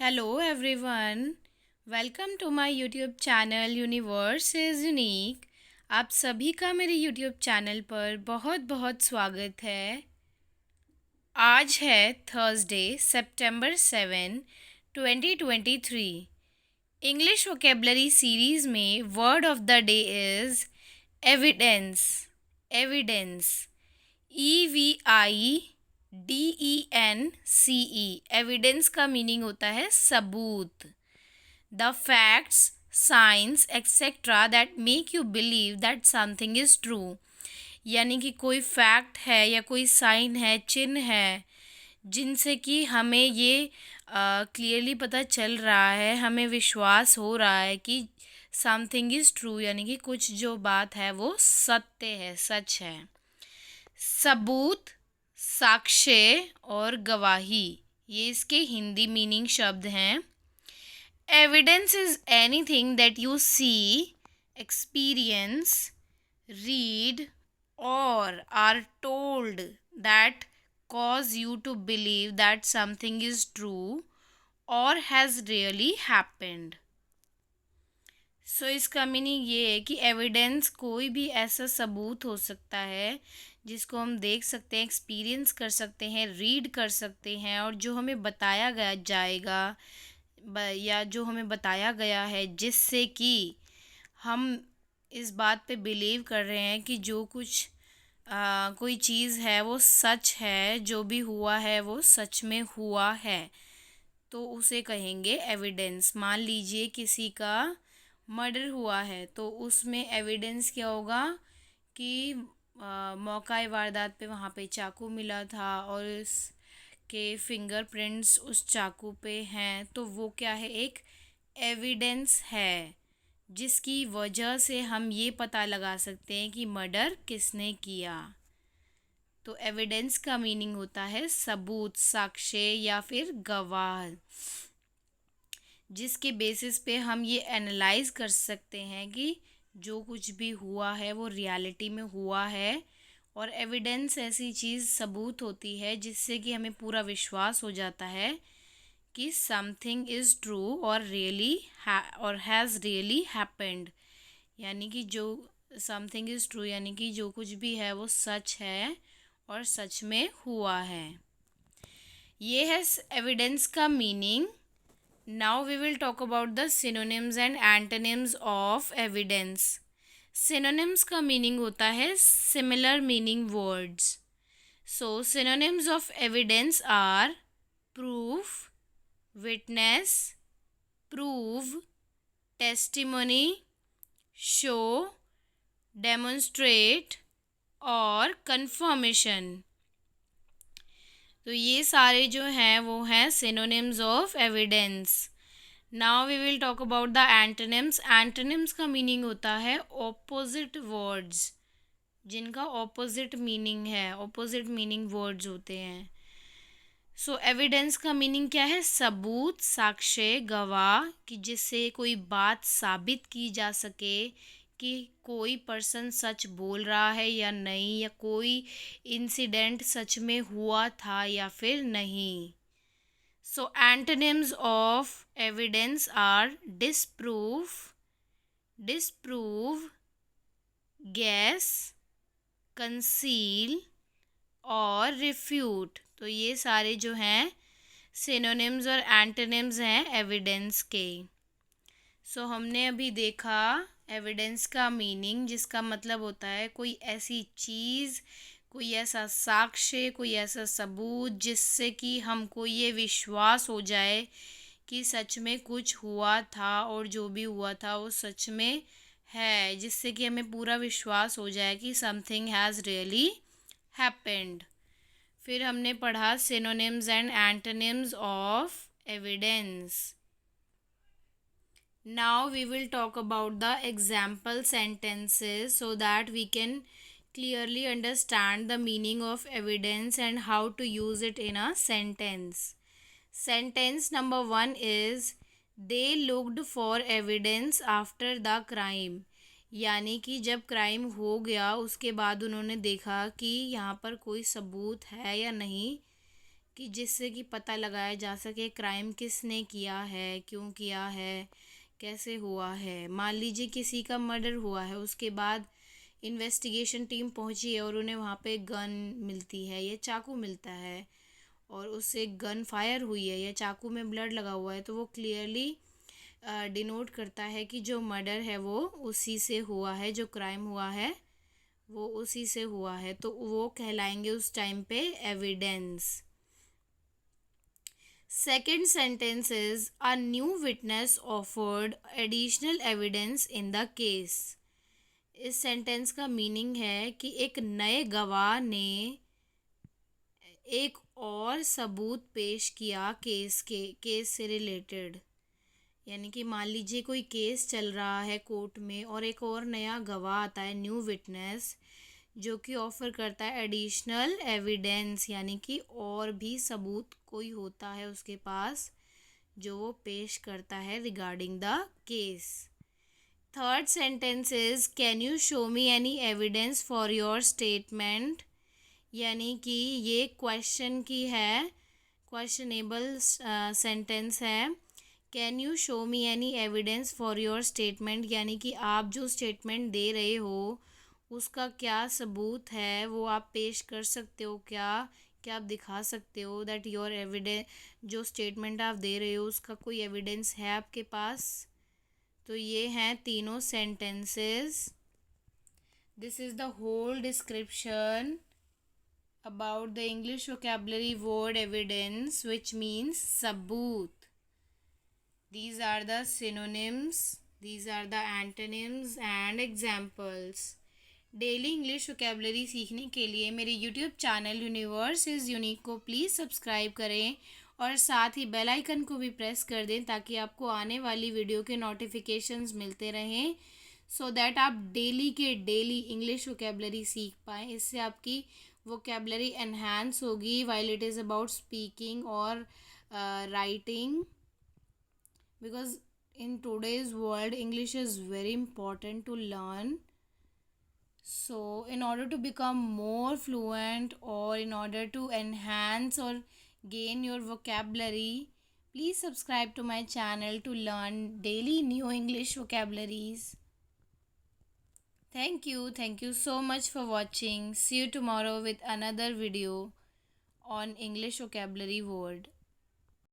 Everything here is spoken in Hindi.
Hello everyone, welcome to my YouTube channel universe is unique. आप सभी का मेरे YouTube चैनल पर बहुत बहुत स्वागत है। आज है थर्सडे सितंबर 7, 2023। इंग्लिश वोकेबलरी सीरीज़ में word of the day is evidence. Evidence EVIDENCE। Evidence का मीनिंग होता है सबूत। The facts, science etcetera that make you believe that something is true. यानी कि कोई फैक्ट है या कोई साइन है, चिन्ह है, जिनसे कि हमें ये क्लियरली पता चल रहा है, हमें विश्वास हो रहा है कि समथिंग इज़ ट्रू, यानी कि कुछ जो बात है वो सत्य है, सच है। सबूत, साक्ष्य और गवाही, ये इसके हिंदी मीनिंग शब्द हैं। Evidence is anything that you see, experience, read और or told that cause you to believe that something is true or has really happened. सो इसका मीनिंग ये है कि एविडेंस कोई भी ऐसा सबूत हो सकता है जिसको हम देख सकते हैं, एक्सपीरियंस कर सकते हैं, रीड कर सकते हैं, और जो हमें बताया गया जाएगा या जो हमें बताया गया है, जिससे कि हम इस बात पे बिलीव कर रहे हैं कि जो कुछ कोई चीज़ है वो सच है, जो भी हुआ है वो सच में हुआ है, तो उसे कहेंगे एविडेंस। मान लीजिए किसी का मर्डर हुआ है, तो उसमें एविडेंस क्या होगा कि मौका वारदात पे वहाँ पे चाकू मिला था और इसके फिंगरप्रिंट्स उस चाकू पे हैं, तो वो क्या है, एक एविडेंस है जिसकी वजह से हम ये पता लगा सकते हैं कि मर्डर किसने किया। तो एविडेंस का मीनिंग होता है सबूत, साक्ष्य या फिर गवाह, जिसके बेसिस पे हम ये एनालाइज कर सकते हैं कि जो कुछ भी हुआ है वो रियलिटी में हुआ है। और एविडेंस ऐसी चीज़, सबूत होती है जिससे कि हमें पूरा विश्वास हो जाता है कि समथिंग इज़ ट्रू और रियली और हैज़ रियली हैपेंड। यानी कि जो समथिंग इज़ ट्रू यानी कि जो कुछ भी है वो सच है और सच में हुआ है। ये है एविडेंस का meaning. Now we will talk about the synonyms and antonyms of evidence. Synonyms का मीनिंग होता है similar meaning words. So synonyms of evidence are proof, witness, prove, testimony, show, demonstrate और कंफर्मेशन। तो ये सारे जो हैं वो हैं synonyms of evidence. Now we will talk about the antonyms. Antonyms का मीनिंग होता है ऑपोजिट वर्ड्स, जिनका ऑपोजिट मीनिंग है, ऑपोजिट मीनिंग वर्ड्स होते हैं। सो एविडेंस का मीनिंग क्या है, सबूत, साक्ष्य, गवाह, कि जिससे कोई बात साबित की जा सके कि कोई पर्सन सच बोल रहा है या नहीं, या कोई इंसिडेंट सच में हुआ था या फिर नहीं। So antonyms of evidence are disproof, disprove, guess, conceal और रिफ्यूट। तो ये सारे जो हैं सिनोनिम्स और एंटोनिम्स हैं एविडेंस के। सो हमने अभी देखा एविडेंस का मीनिंग, जिसका मतलब होता है कोई ऐसी चीज़, कोई ऐसा साक्ष्य, कोई ऐसा सबूत जिससे कि हमको ये विश्वास हो जाए कि सच में कुछ हुआ था और जो भी हुआ था वो सच में है, जिससे कि हमें पूरा विश्वास हो जाए कि समथिंग हैज़ रियली हैपेंड। फिर हमने पढ़ा synonyms and antonyms of evidence. Now we will talk about the example sentences so that we can clearly understand the meaning of evidence and how to use it in a sentence. Sentence number 1 is they looked for evidence after the crime. यानी कि जब क्राइम हो गया उसके बाद उन्होंने देखा कि यहाँ पर कोई सबूत है या नहीं, कि जिससे कि पता लगाया जा सके क्राइम किसने किया है, क्यों किया है, कैसे हुआ है। मान लीजिए किसी का मर्डर हुआ है, उसके बाद इन्वेस्टिगेशन टीम पहुंची है और उन्हें वहाँ पे गन मिलती है या चाकू मिलता है और उससे गन फायर हुई है या चाकू में ब्लड लगा हुआ है, तो वो क्लियरली डिनोट करता है कि जो मर्डर है वो उसी से हुआ है, जो क्राइम हुआ है वो उसी से हुआ है, तो वो कहलाएंगे उस टाइम पे evidence. Second sentence is a new witness offered additional evidence in the case. इस सेंटेंस का मीनिंग है कि एक नए गवाह ने एक और सबूत पेश किया केस से रिलेटेड। यानी कि मान लीजिए कोई केस चल रहा है कोर्ट में और एक और नया गवाह आता है, न्यू विटनेस, जो कि ऑफर करता है एडिशनल एविडेंस, यानी कि और भी सबूत कोई होता है उसके पास जो वो पेश करता है regarding the case. Third sentence is can you show me any evidence for your statement. यानी कि ये क्वेश्चन की है, क्वेश्चनेबल सेंटेंस है। Can you show me any evidence for your statement, यानी कि आप जो स्टेटमेंट दे रहे हो उसका क्या सबूत है, वो आप पेश कर सकते हो क्या, क्या आप दिखा सकते हो दैट योर एविडेंस, जो स्टेटमेंट आप दे रहे हो उसका कोई एविडेंस है आपके पास। तो ये हैं तीनों sentences. This is the whole description about the English vocabulary word evidence, which means sabut. These are the synonyms, these are the antonyms and examples. Daily English vocabulary सीखने के लिए मेरे YouTube channel universe is unique को प्लीज़ सब्सक्राइब करें और साथ ही बेल आइकन को भी प्रेस कर दें ताकि आपको आने वाली वीडियो के नोटिफिकेशंस मिलते रहें, सो दैट आप डेली के डेली इंग्लिश वोकेबलरी सीख पाएँ। इससे आपकी वोकेबलरी एनहांस होगी while it is about speaking और writing, because in today's world English is very important to learn. So in order to become more fluent or in order to enhance or gain your vocabulary, please subscribe to my channel to learn daily new English vocabularies. Thank you so much for watching. See you tomorrow with another video on English vocabulary word.